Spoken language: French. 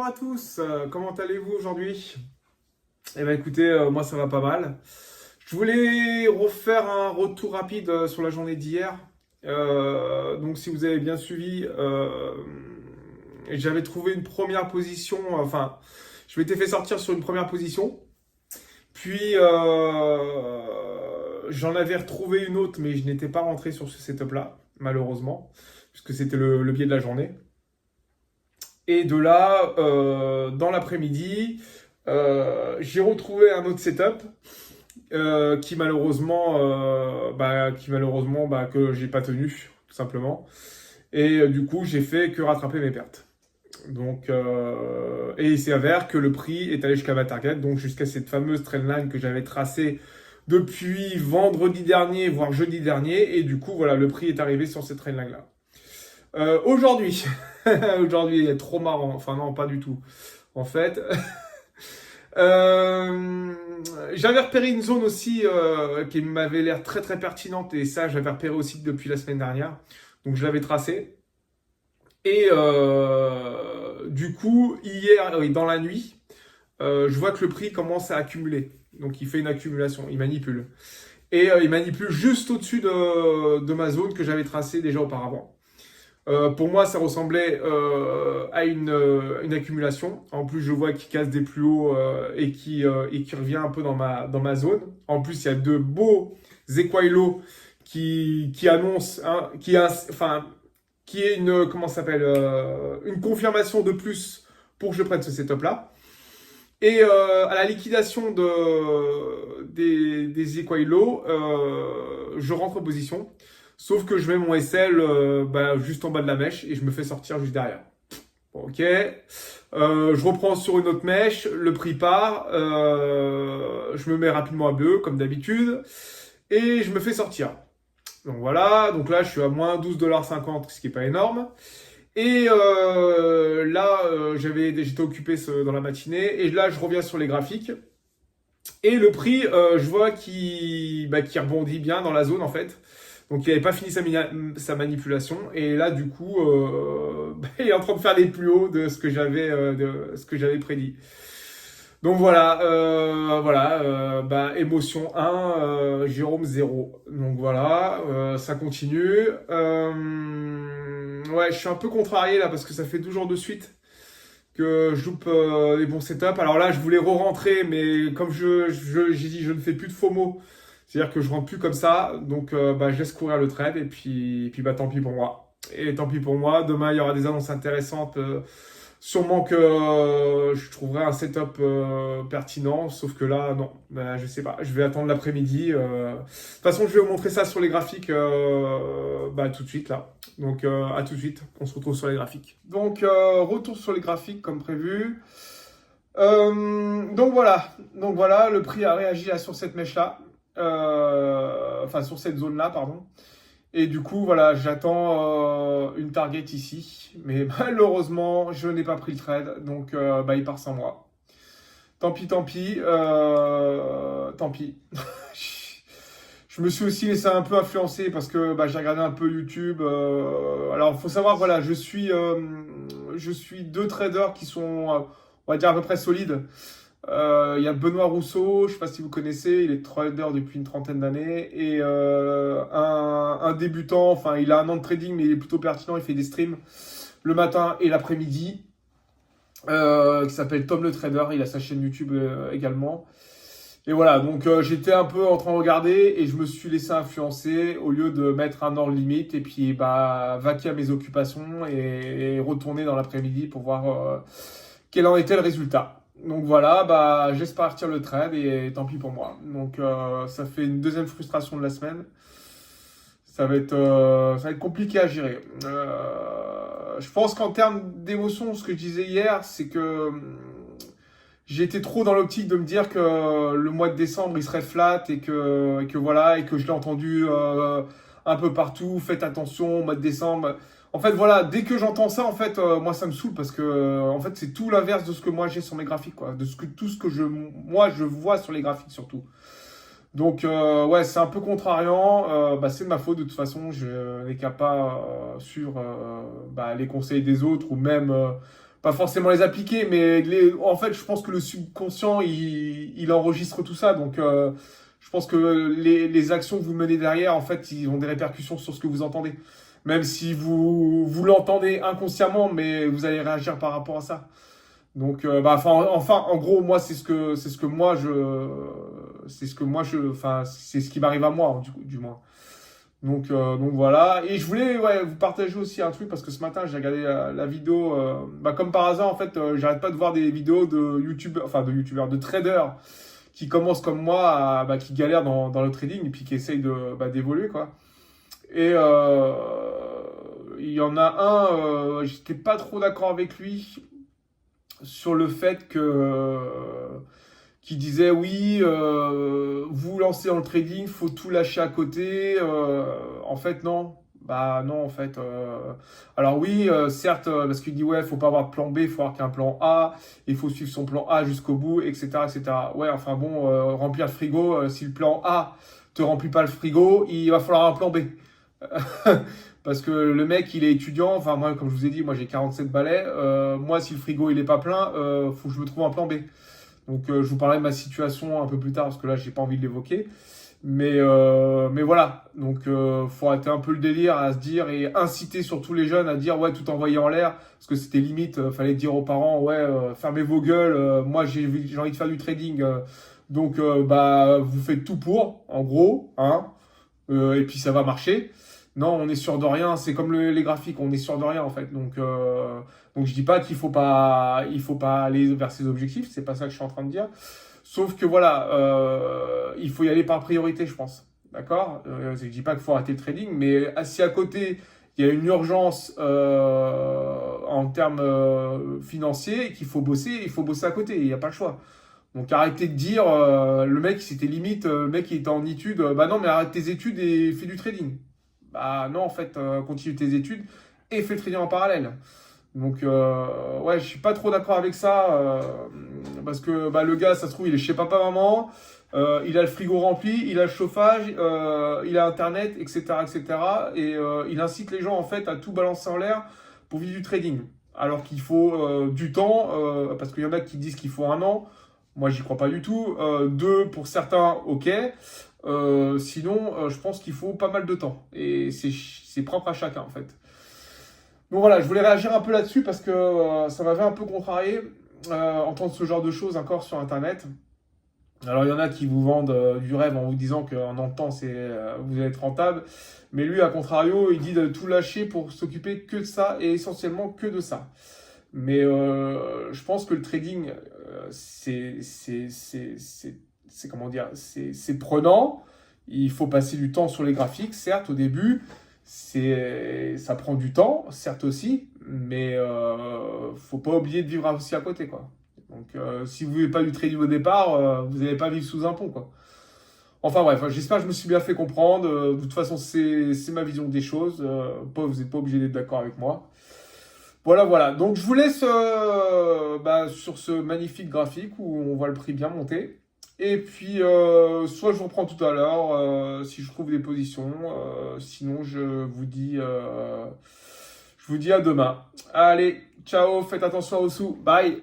à tous, comment allez-vous aujourd'hui? Eh bien écoutez, moi ça va pas mal. Je voulais refaire un retour rapide sur la journée d'hier. Donc si vous avez bien suivi, j'avais trouvé une première position, enfin je m'étais fait sortir sur une première position. Puis j'en avais retrouvé une autre, mais je n'étais pas rentré sur ce setup-là, malheureusement, puisque c'était le biais de la journée. Et de là, dans l'après-midi, j'ai retrouvé un autre setup qui malheureusement que j'ai pas tenu, tout simplement. Et du coup, j'ai fait que rattraper mes pertes. Donc, et il s'avère que le prix est allé jusqu'à ma target, donc jusqu'à cette fameuse trendline que j'avais tracée depuis vendredi dernier, voire jeudi dernier. Et du coup, voilà, le prix est arrivé sur cette trendline-là. Aujourd'hui, aujourd'hui, il est trop marrant. Enfin non, pas du tout. En fait, euh, j'avais repéré une zone aussi qui m'avait l'air très très pertinente et ça, j'avais repéré aussi depuis la semaine dernière. Donc je l'avais tracé. Et du coup, hier, oui, dans la nuit, je vois que le prix commence à accumuler. Donc il fait une accumulation, il manipule. Et il manipule juste au-dessus de ma zone que j'avais tracée déjà auparavant. Pour moi, ça ressemblait à une accumulation. En plus, je vois qu'il casse des plus hauts et qui revient un peu dans ma zone. En plus, il y a de beaux équaillots qui annoncent, hein, enfin, qui est une, comment ça s'appelle, une confirmation de plus pour que je prenne ce setup-là. Et à la liquidation des equaillots, je rentre en position. Sauf que je mets mon SL juste en bas de la mèche et je me fais sortir juste derrière. Bon, ok. Je reprends sur une autre mèche, le prix part. Je me mets rapidement à bleu, comme d'habitude. Et je me fais sortir. Donc voilà, donc là je suis à moins 12,50 $, ce qui n'est pas énorme. Et là, j'étais occupé dans la matinée. Et là, je reviens sur les graphiques. Et le prix, je vois qui rebondit bien dans la zone, en fait. Donc, il n'avait pas fini sa manipulation. Et là, du coup, il est en train de faire les plus hauts de ce que j'avais prédit. Donc voilà, émotion 1, Jérôme 0. Donc voilà, ça continue. Ouais, je suis un peu contrarié là parce que ça fait 12 jours de suite que je loupe les bons setups. Alors là, je voulais re-rentrer, mais comme j'ai dit, je ne fais plus de FOMO. C'est-à-dire que je rentre plus comme ça. Donc je laisse courir le trade et puis tant pis pour moi. Et tant pis pour moi. Demain, il y aura des annonces intéressantes. Sûrement que je trouverai un setup pertinent, sauf que là, non, je sais pas, je vais attendre l'après-midi. De toute façon, je vais vous montrer ça sur les graphiques tout de suite là. Donc à tout de suite, on se retrouve sur les graphiques. Donc retour sur les graphiques comme prévu. Donc voilà, le prix a réagi là, sur cette mèche là, enfin sur cette zone là, pardon. Et du coup, voilà, j'attends une target ici. Mais malheureusement, je n'ai pas pris le trade. Donc, il part sans moi. Tant pis, tant pis. Tant pis. Je me suis aussi laissé un peu influencer parce que j'ai regardé un peu YouTube. Alors, il faut savoir, voilà, je suis deux traders qui sont, on va dire, à peu près solides. Il y a Benoît Rousseau, je ne sais pas si vous connaissez, il est trader depuis une trentaine d'années. Et un débutant, enfin il a un an de trading mais il est plutôt pertinent, il fait des streams le matin et l'après-midi. Qui s'appelle Tom le Trader, il a sa chaîne YouTube également. Et voilà, donc j'étais un peu en train de regarder et je me suis laissé influencer au lieu de mettre un ordre limite et puis vaquer à mes occupations et retourner dans l'après-midi pour voir quel en était le résultat. Donc voilà, j'espère partir le trade et tant pis pour moi. Donc ça fait une deuxième frustration de la semaine. Ça va être compliqué à gérer. Je pense qu'en termes d'émotion, ce que je disais hier, c'est que j'ai été trop dans l'optique de me dire que le mois de décembre il serait flat et que voilà et que je l'ai entendu un peu partout. Faites attention au mois de décembre. En fait voilà, dès que j'entends ça en fait moi ça me saoule parce que en fait c'est tout l'inverse de ce que moi j'ai sur mes graphiques quoi, tout ce que je vois sur les graphiques surtout. Donc ouais, c'est un peu contrariant. C'est de ma faute de toute façon. Je n'ai qu'à pas suivre les conseils des autres ou même pas forcément les appliquer, mais en fait, je pense que le subconscient, il enregistre tout ça. Donc, je pense que les actions que vous menez derrière, en fait, ils ont des répercussions sur ce que vous entendez. Même si vous l'entendez inconsciemment, mais vous allez réagir par rapport à ça. Donc, en gros, moi, c'est ce que moi enfin, c'est ce qui m'arrive à moi, du moins. Donc voilà. Et je voulais vous partager aussi un truc parce que ce matin j'ai regardé la vidéo. Comme par hasard en fait, j'arrête pas de voir des vidéos de youtubeurs, de traders qui commencent comme moi, qui galèrent dans le trading et puis qui essayent d'évoluer quoi. Et il y en a un, j'étais pas trop d'accord avec lui sur le fait que qui disait oui, vous lancez dans le trading, faut tout lâcher à côté. En fait, non. Bah non, en fait. Alors oui, certes, parce qu'il dit ouais, faut pas avoir de plan B, il faut avoir qu'un plan A, il faut suivre son plan A jusqu'au bout, etc., etc. Ouais, enfin bon, remplir le frigo, si le plan A te remplit pas le frigo, il va falloir un plan B. Parce que le mec, il est étudiant. Enfin, moi, comme je vous ai dit, moi j'ai 47 balais. Moi, si le frigo il est pas plein, faut que je me trouve un plan B. Donc, je vous parlerai de ma situation un peu plus tard parce que là, j'ai pas envie de l'évoquer. Mais voilà. Donc, faut arrêter un peu le délire à se dire et inciter surtout les jeunes à dire ouais, tout envoyer en l'air. Parce que c'était limite, fallait dire aux parents ouais, fermez vos gueules. Moi, j'ai envie de faire du trading. Donc, vous faites tout pour, en gros, hein. Et puis ça va marcher. Non, on est sûr de rien. C'est comme les graphiques, on est sûr de rien en fait. Donc je dis pas il faut pas aller vers ses objectifs. C'est pas ça que je suis en train de dire. Sauf que voilà, il faut y aller par priorité, je pense. D'accord? Je dis pas qu'il faut arrêter le trading, mais si à côté il y a une urgence en termes financiers et qu'il faut bosser, il faut bosser à côté. Il n'y a pas le choix. Donc arrêtez de dire, le mec c'était limite, le mec il était en études, bah non mais arrête tes études et fais du trading. Bah non en fait, continue tes études et fais le trading en parallèle. Donc ouais, je suis pas trop d'accord avec ça, parce que le gars ça se trouve il est chez papa-maman, il a le frigo rempli, il a le chauffage, il a internet, etc. etc. Et il incite les gens en fait à tout balancer en l'air pour vivre du trading. Alors qu'il faut du temps, parce qu'il y en a qui disent qu'il faut un an. Moi, j'y crois pas du tout. Deux, pour certains, ok. Sinon, je pense qu'il faut pas mal de temps. Et c'est propre à chacun, en fait. Donc voilà, je voulais réagir un peu là-dessus parce que ça m'avait un peu contrarié entendre ce genre de choses encore sur Internet. Alors, il y en a qui vous vendent du rêve en vous disant qu'en un temps, vous allez être rentable. Mais lui, à contrario, il dit de tout lâcher pour s'occuper que de ça et essentiellement que de ça. Mais je pense que le trading, c'est comment dire, c'est prenant. Il faut passer du temps sur les graphiques, certes, au début. Ça prend du temps, certes aussi, mais faut pas oublier de vivre aussi à côté, quoi. Donc, si vous ne vivez pas du trading au départ, vous n'allez pas vivre sous un pont, quoi. Enfin bref, j'espère que je me suis bien fait comprendre. De toute façon, c'est ma vision des choses. Vous n'êtes pas obligé d'être d'accord avec moi. Voilà, voilà. Donc je vous laisse sur ce magnifique graphique où on voit le prix bien monter. Et puis, soit je vous reprends tout à l'heure si je trouve des positions. Sinon, je vous dis à demain. Allez, ciao, faites attention aux sous. Bye.